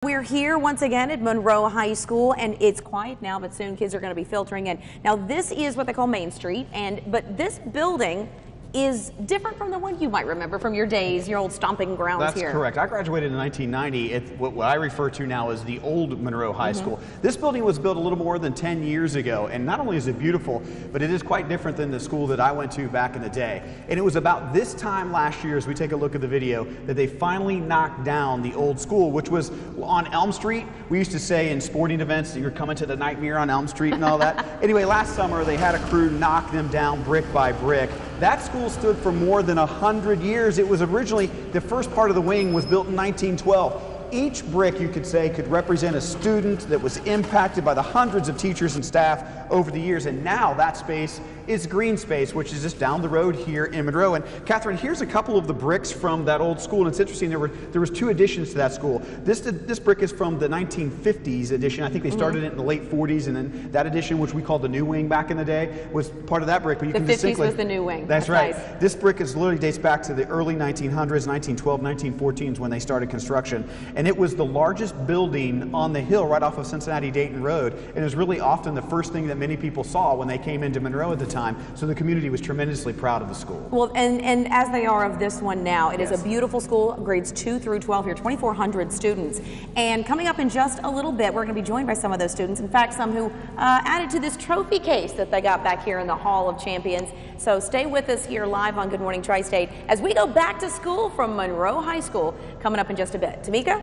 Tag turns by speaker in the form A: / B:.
A: We're here once again at Monroe High School, and it's quiet now, but soon kids are going to be filtering in. Now, this is what they call Main Street, but this building is different from the one you might remember from your days, your old stomping grounds here.
B: That's correct. I graduated in 1990. It's what I refer to now as the old Monroe High School. This building was built a little more than 10 years ago, and not only is it beautiful, but it is quite different than the school that I went to back in the day. And it was about this time last year, as we take a look at the video, that they finally knocked down the old school, which was on Elm Street. We used to say in sporting events that you're coming to the Nightmare on Elm Street and all that. Anyway, last summer they had a crew knock them down brick by brick. That school stood for more than 100 years. It was originally, the first part of the wing was built in 1912. Each brick, you could say, could represent a student that was impacted by the hundreds of teachers and staff over the years. And now that space is green space, which is just down the road here in Monroe. And Catherine, here's a couple of the bricks from that old school. And it's interesting, there was two additions to that school. This brick is from the 1950s edition. I think they started it in the late 40s, and then that edition, which we called the new wing back in the day, was part of that brick. But you
A: the
B: can
A: 50s
B: distinctly,
A: was the new wing.
B: That's right.
A: Nice.
B: This brick literally dates back to the early 1900s, 1912, 1914s when they started construction. And it was the largest building on the hill right off of Cincinnati-Dayton Road. And it was really often the first thing that many people saw when they came into Monroe at the time. So the community was tremendously proud of the school.
A: Well, and as they are of this one now, it is a beautiful school, grades 2 through 12 here, 2,400 students. And coming up in just a little bit, we're going to be joined by some of those students. In fact, some who added to this trophy case that they got back here in the Hall of Champions. So stay with us here live on Good Morning Tri-State as we go back to school from Monroe High School coming up in just a bit. Tamika?